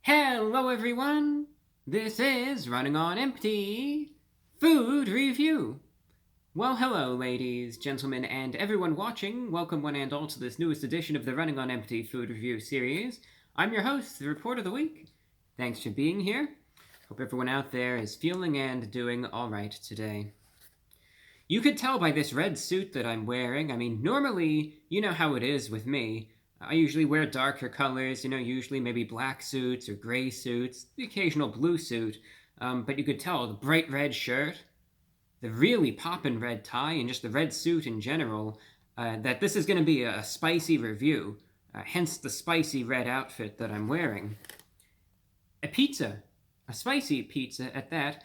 Hello everyone! This is Running on Empty Food Review. Well, hello ladies, gentlemen, and everyone watching. Welcome one and all to this newest edition of the Running on Empty Food Review series. I'm your host, the Report of the Week. Thanks for being here. Hope everyone out there is feeling and doing alright today. You could tell by this red suit that I'm wearing. I mean, normally, you know how it is with me. I usually wear darker colors, usually maybe black suits or gray suits, the occasional blue suit, but you could tell the bright red shirt, the really poppin' red tie, and just the red suit in general, that this is going to be a spicy review, hence the spicy red outfit that I'm wearing. A pizza, a spicy pizza at that,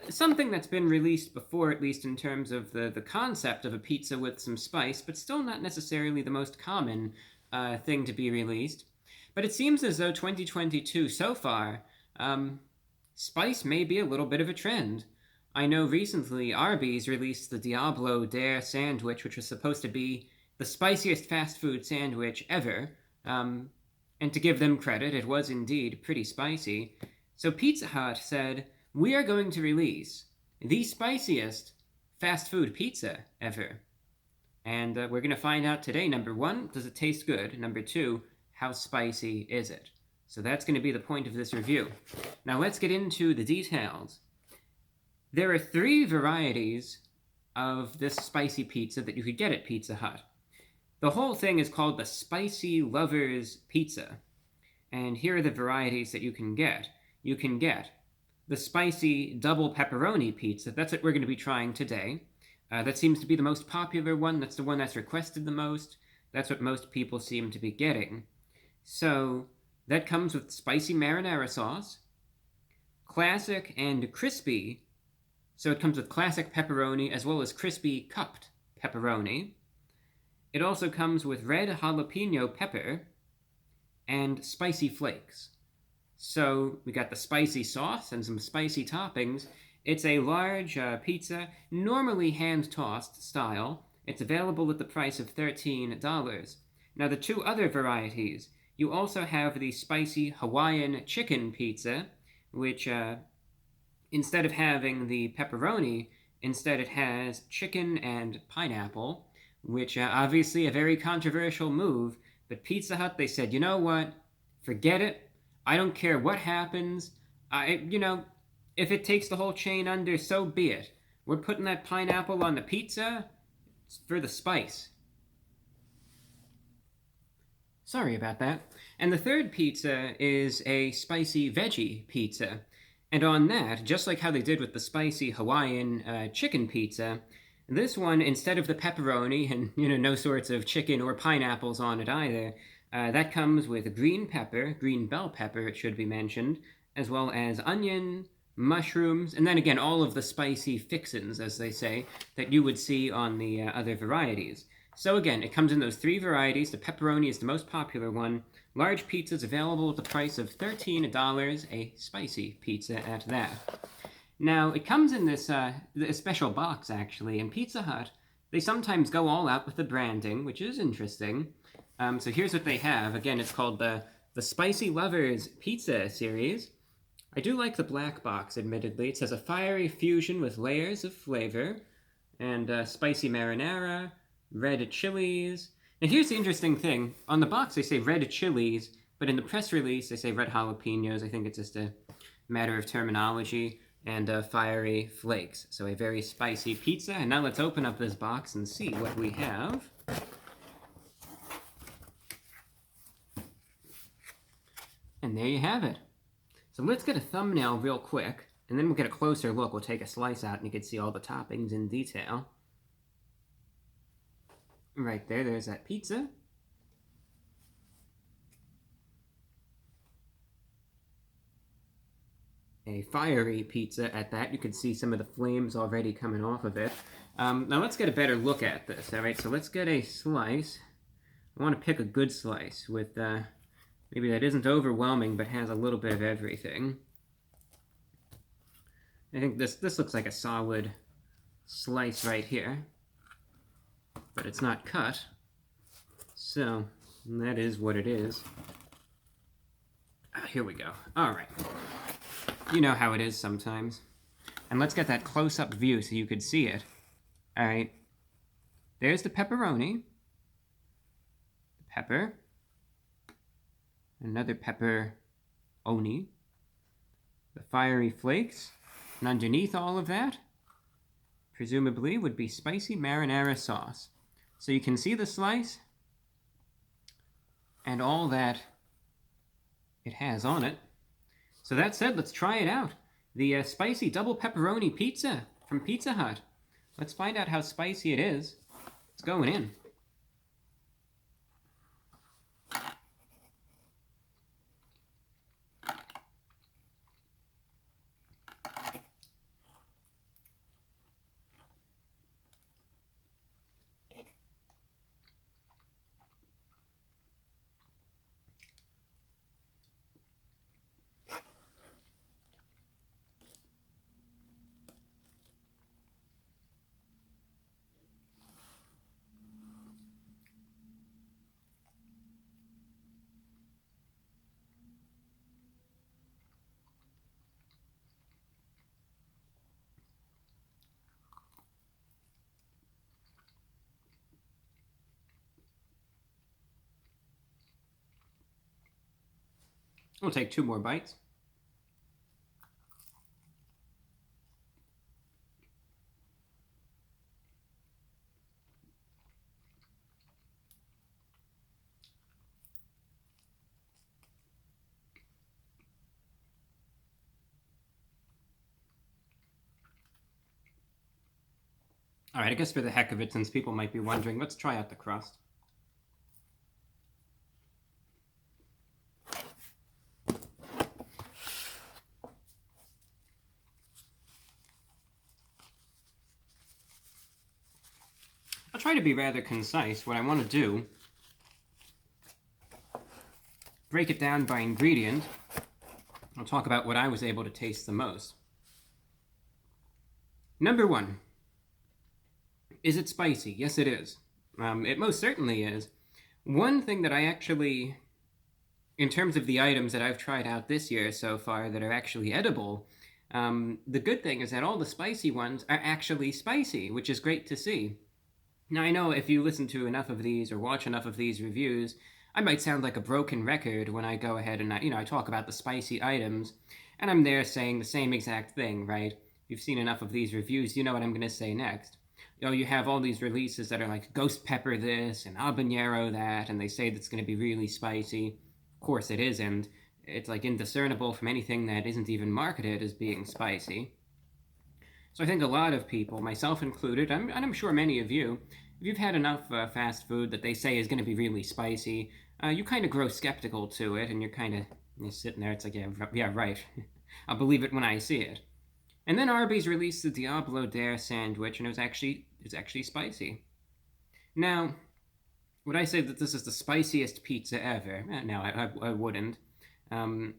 something that's been released before, at least in terms of the concept of a pizza with some spice, but still not necessarily the most common thing to be released. But it seems as though 2022 so far, spice may be a little bit of a trend. I know recently Arby's released the Diablo Dare sandwich, which was supposed to be the spiciest fast food sandwich ever. And to give them credit, it was indeed pretty spicy. So Pizza Hut said, we are going to release the spiciest fast food pizza ever. And we're going to find out today, number one, does it taste good? Number two, how spicy is it? So that's going to be the point of this review. Now let's get into the details. There are 3 varieties of this spicy pizza that you could get at Pizza Hut. The whole thing is called the Spicy Lovers Pizza. And here are the varieties that you can get. You can get the Spicy Double Pepperoni Pizza. That's what we're going to be trying today. That seems to be the most popular one. That's the one that's requested the most. That's what most people seem to be getting. So that comes with Spicy Marinara Sauce, classic and crispy. So it comes with classic pepperoni as well as crispy cupped pepperoni. It also comes with red jalapeno pepper and spicy flakes. So we got the spicy sauce and some spicy toppings. It's a large pizza, normally hand-tossed style. It's available at the price of $13. Now the 2 other varieties, you also have the spicy Hawaiian chicken pizza, which instead of having the pepperoni, instead it has chicken and pineapple, which obviously a very controversial move, but Pizza Hut, they said, you know what, forget it, I don't care what happens, if it takes the whole chain under, so be it. We're putting that pineapple on the pizza for the spice. Sorry about that. And the 3rd pizza is a spicy veggie pizza. And on that, just like how they did with the spicy Hawaiian chicken pizza, this one, instead of the pepperoni and, no sorts of chicken or pineapples on it either, that comes with green pepper, green bell pepper, it should be mentioned, as well as onion, mushrooms, and then again, all of the spicy fixins, as they say, that you would see on the other varieties. So again, it comes in those 3 varieties. The pepperoni is the most popular one. Large pizzas available at the price of $13, a spicy pizza at that. Now, it comes in this special box, actually, and Pizza Hut, they sometimes go all out with the branding, which is interesting. So here's what they have. Again, it's called the Spicy Lovers Pizza series. I do like the black box, admittedly. It says a fiery fusion with layers of flavor, and spicy marinara, red chilies. Now here's the interesting thing. On the box they say red chilies, but in the press release they say red jalapenos. I think it's just a matter of terminology. And fiery flakes. So a very spicy pizza. And now let's open up this box and see what we have. And there you have it. So let's get a thumbnail real quick, and then we'll get a closer look. We'll take a slice out and you can see all the toppings in detail. Right there, there's that pizza. A fiery pizza at that. You can see some of the flames already coming off of it. Now let's get a better look at this. All right, so let's get a slice. I want to pick a good slice with maybe that isn't overwhelming but has a little bit of everything. I think this looks like a solid slice right here, but it's not cut, so that is what it is. Here we go. All right. You know how it is sometimes. And let's get that close-up view so you could see it. All right. There's the pepperoni. The pepper. Another pepperoni. The fiery flakes. And underneath all of that, presumably, would be spicy marinara sauce. So you can see the slice and all that it has on it. So that said, let's try it out. The spicy double pepperoni pizza from Pizza Hut. Let's find out how spicy it is. It's going in. We'll take 2 more bites. All right, I guess for the heck of it, since people might be wondering, let's try out the crust. I'll try to be rather concise. What I want to do, break it down by ingredient. I'll talk about what I was able to taste the most. Number 1. Is it spicy? Yes, it is. It most certainly is. One thing that I actually, in terms of the items that I've tried out this year so far that are actually edible, the good thing is that all the spicy ones are actually spicy, which is great to see. Now, I know if you listen to enough of these or watch enough of these reviews, I might sound like a broken record when I go ahead and I talk about the spicy items, and I'm there saying the same exact thing, right? If you've seen enough of these reviews, you know what I'm going to say next. You have all these releases that are like ghost pepper this and habanero that, and they say that's going to be really spicy. Of course it isn't. It's like indiscernible from anything that isn't even marketed as being spicy. So I think a lot of people, myself included, and I'm sure many of you, if you've had enough fast food that they say is going to be really spicy, you kind of grow skeptical to it, and you're sitting there, it's like, yeah, right. I'll believe it when I see it. And then Arby's released the Diablo Dare sandwich, and it was actually spicy. Now, would I say that this is the spiciest pizza ever? No, I wouldn't.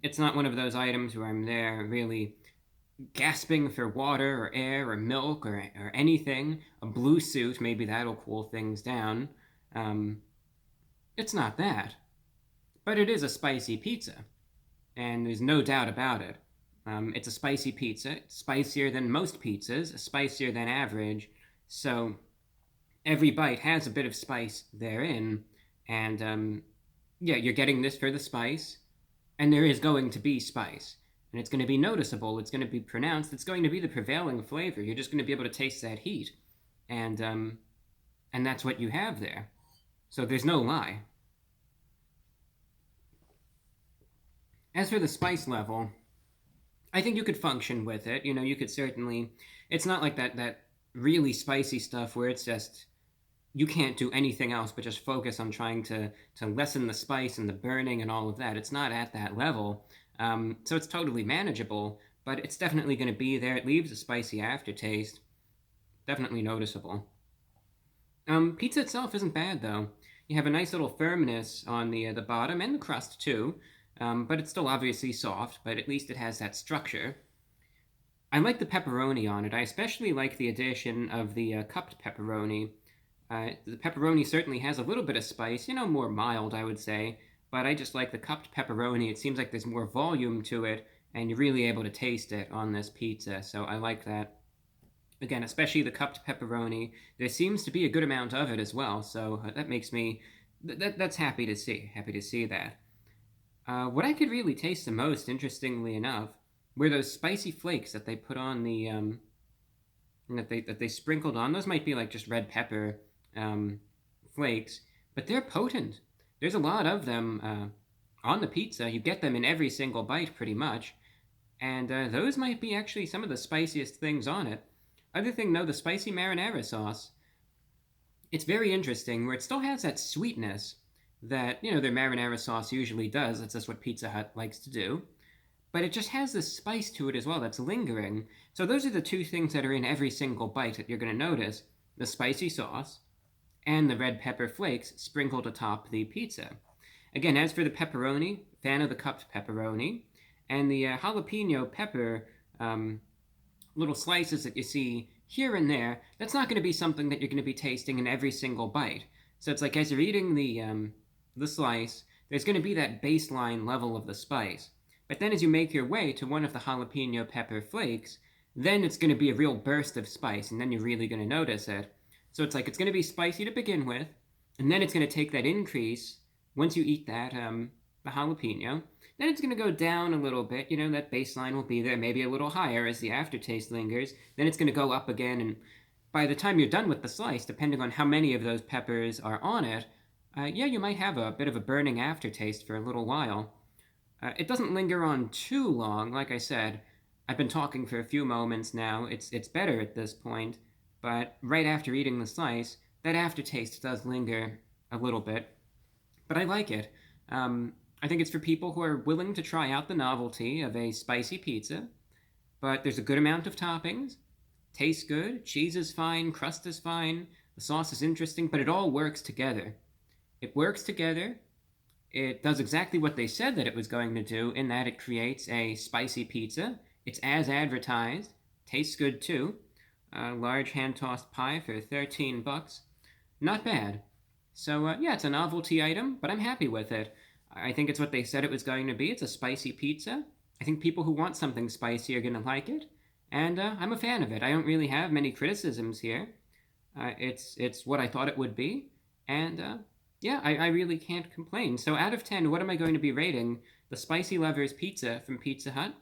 It's not one of those items where I'm there really gasping for water or air or milk or anything. A blue suit, maybe that'll cool things down. It's not that. But it is a spicy pizza, and there's no doubt about it. It's a spicy pizza. It's spicier than most pizzas, spicier than average. So every bite has a bit of spice therein. And yeah, you're getting this for the spice. And there is going to be spice. And it's going to be noticeable. It's going to be pronounced. It's going to be the prevailing flavor. You're just going to be able to taste that heat. And that's what you have there. So there's no lie. As for the spice level, I think you could function with it. You could certainly... It's not like that really spicy stuff where it's just... You can't do anything else but just focus on trying to lessen the spice and the burning and all of that. It's not at that level. So it's totally manageable, but it's definitely going to be there. It leaves a spicy aftertaste. Definitely noticeable. Pizza itself isn't bad, though. You have a nice little firmness on the bottom and the crust, too. But it's still obviously soft, but at least it has that structure. I like the pepperoni on it. I especially like the addition of the cupped pepperoni. The pepperoni certainly has a little bit of spice, more mild, I would say, but I just like the cupped pepperoni. It seems like there's more volume to it, and you're really able to taste it on this pizza, so I like that. Again, especially the cupped pepperoni. There seems to be a good amount of it as well, so that makes me that's happy to see. Happy to see that. What I could really taste the most, interestingly enough, were those spicy flakes that they put on the that they sprinkled on. Those might be like just red pepper um, flakes, but they're potent. There's a lot of them on the pizza. You get them in every single bite, pretty much, and those might be actually some of the spiciest things on it. Other thing, though, the spicy marinara sauce. It's very interesting, where it still has that sweetness that their marinara sauce usually does. That's just what Pizza Hut likes to do. But it just has this spice to it as well that's lingering. So those are the two things that are in every single bite that you're going to notice: the spicy sauce and the red pepper flakes sprinkled atop the pizza. Again, as for the pepperoni, fan of the cupped pepperoni, and the jalapeno pepper little slices that you see here and there, that's not going to be something that you're going to be tasting in every single bite. So it's like as you're eating the slice, there's going to be that baseline level of the spice. But then as you make your way to one of the jalapeno pepper flakes, then it's going to be a real burst of spice, and then you're really going to notice it. So it's like it's going to be spicy to begin with, and then it's going to take that increase once you eat that the jalapeno. Then it's going to go down a little bit. That baseline will be there, maybe a little higher as the aftertaste lingers. Then it's going to go up again, and by the time you're done with the slice, depending on how many of those peppers are on it, you might have a bit of a burning aftertaste for a little while. It doesn't linger on too long. Like I said, I've been talking for a few moments now. It's better at this point, but right after eating the slice, that aftertaste does linger a little bit. But I like it. I think it's for people who are willing to try out the novelty of a spicy pizza, but there's a good amount of toppings. Tastes good, cheese is fine, crust is fine, the sauce is interesting, but it all works together. It works together. It does exactly what they said that it was going to do, in that it creates a spicy pizza. It's as advertised. Tastes good too. A large hand-tossed pie for $13. Not bad. So it's a novelty item, but I'm happy with it. I think it's what they said it was going to be. It's a spicy pizza. I think people who want something spicy are going to like it, and I'm a fan of it. I don't really have many criticisms here. It's what I thought it would be, and I really can't complain. So out of 10, what am I going to be rating the Spicy Lovers Pizza from Pizza Hut?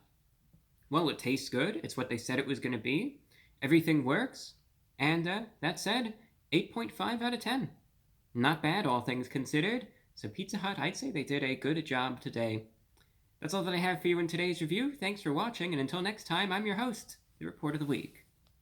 Well, it tastes good. It's what they said it was going to be. Everything works, and that said, 8.5 out of 10. Not bad, all things considered. So Pizza Hut, I'd say they did a good job today. That's all that I have for you in today's review. Thanks for watching, and until next time, I'm your host, the Report of the Week.